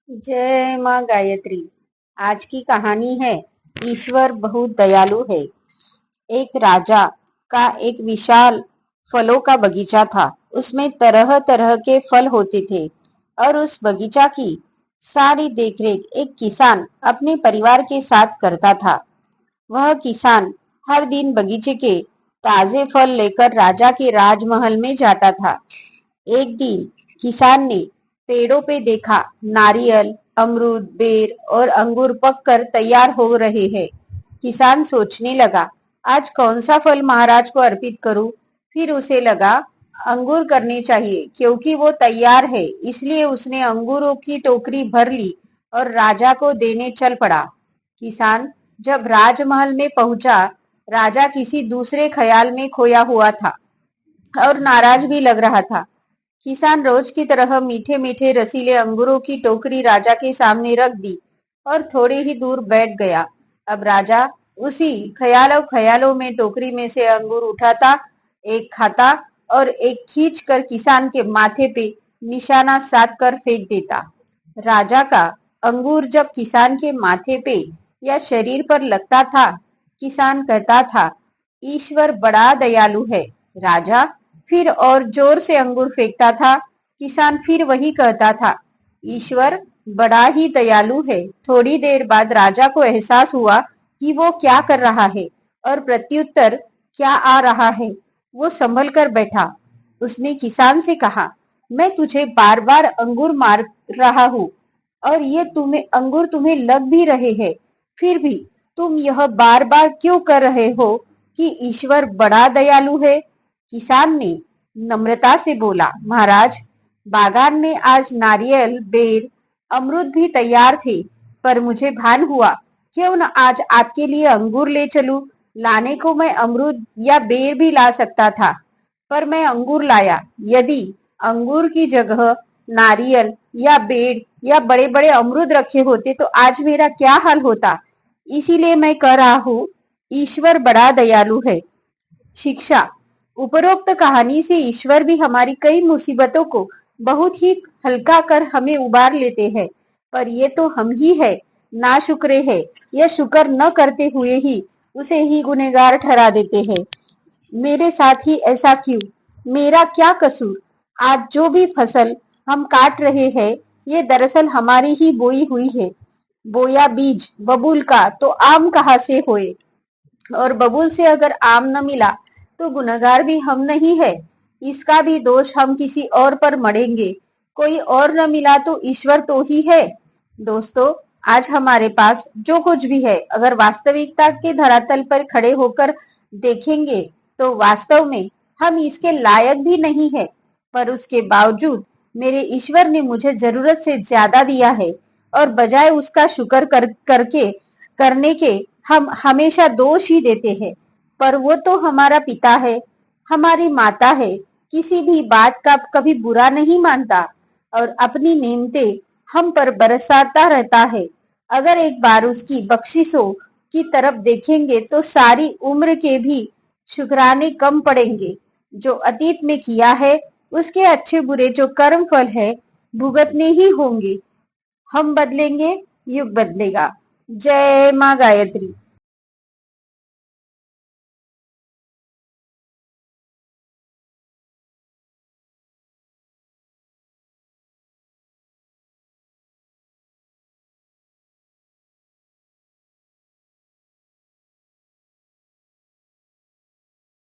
जय माँ गायत्री। आज की कहानी है ईश्वर बहुत दयालु है। एक राजा का एक विशाल फलों का बगीचा था। उसमें तरह तरह के फल होते थे और उस बगीचा की सारी देखरेख एक किसान अपने परिवार के साथ करता था। वह किसान हर दिन बगीचे के ताजे फल लेकर राजा के राजमहल में जाता था। एक दिन किसान ने पेड़ों पे देखा, नारियल, अमरूद, बेर और अंगूर पककर तैयार हो रहे हैं। किसान सोचने लगा, आज कौन सा फल महाराज को अर्पित करूं? फिर उसे लगा अंगूर करने चाहिए क्योंकि वो तैयार है। इसलिए उसने अंगूरों की टोकरी भर ली और राजा को देने चल पड़ा। किसान जब राजमहल में पहुंचा, राजा किसी दूसरे ख्याल में खोया हुआ था और नाराज भी लग रहा था। किसान रोज की तरह मीठे मीठे रसीले अंगूरों की टोकरी राजा के सामने रख दी और थोड़ी ही दूर बैठ गया। अब राजा उसी ख्यालों ख्यालों में टोकरी में से अंगूर उठाता, एक खाता और एक खींच कर किसान के माथे पे निशाना साध कर फेंक देता। राजा का अंगूर जब किसान के माथे पे या शरीर पर लगता था, किसान कहता था, ईश्वर बड़ा दयालु है। राजा फिर और जोर से अंगूर फेंकता था। किसान फिर वही कहता था, ईश्वर बड़ा ही दयालु है। थोड़ी देर बाद राजा को एहसास हुआ कि वो क्या कर रहा है और प्रत्युत्तर क्या आ रहा है। वो संभल कर बैठा। उसने किसान से कहा, मैं तुझे बार बार अंगूर मार रहा हूँ और ये अंगूर तुम्हें लग भी रहे हैं, फिर भी तुम यह बार बार क्यों कर रहे हो कि ईश्वर बड़ा दयालु है? किसान ने नम्रता से बोला, महाराज, बागान में आज नारियल, बेर, अमरूद भी तैयार थे, पर मुझे भान हुआ क्यों न आज आपके लिए अंगूर ले चलूं। लाने को मैं अमरूद या बेर भी ला सकता था, पर मैं अंगूर लाया। यदि अंगूर की जगह नारियल या बेर या बड़े बड़े अमरूद रखे होते तो आज मेरा क्या हाल होता। इसीलिए मैं कह रहा हूँ, ईश्वर बड़ा दयालु है। शिक्षा। उपरोक्त कहानी से ईश्वर भी हमारी कई मुसीबतों को बहुत ही हल्का कर हमें उबार लेते हैं, पर ये तो हम ही है नाशुक्रे है। यह शुक्र न करते हुए ही उसे ही गुनहगार ठहरा देते हैं। मेरे साथ ही ऐसा क्यों? मेरा क्या कसूर? आज जो भी फसल हम काट रहे हैं, ये दरअसल हमारी ही बोई हुई है। बोया बीज बबूल का तो आम कहाँ से होए? और बबूल से अगर आम न मिला तो गुनहगार भी हम नहीं है। इसका भी दोष हम किसी और पर मढ़ेंगे। कोई और न मिला तो ईश्वर तो ही है। दोस्तों, आज हमारे पास जो कुछ भी है, अगर वास्तविकता के धरातल पर खड़े होकर देखेंगे तो वास्तव में हम इसके लायक भी नहीं है, पर उसके बावजूद मेरे ईश्वर ने मुझे जरूरत से ज्यादा दिया है और बजाय उसका शुक्र करने के हम हमेशा दोष ही देते हैं। पर वो तो हमारा पिता है, हमारी माता है, किसी भी बात का कभी बुरा नहीं मानता और अपनी नेमतें हम पर बरसाता रहता है। अगर एक बार उसकी बख्शिशों की तरफ देखेंगे तो सारी उम्र के भी शुक्राने कम पड़ेंगे। जो अतीत में किया है उसके अच्छे बुरे जो कर्म फल है भुगतने ही होंगे। हम बदलेंगे, युग बदलेगा। जय माँ गायत्री।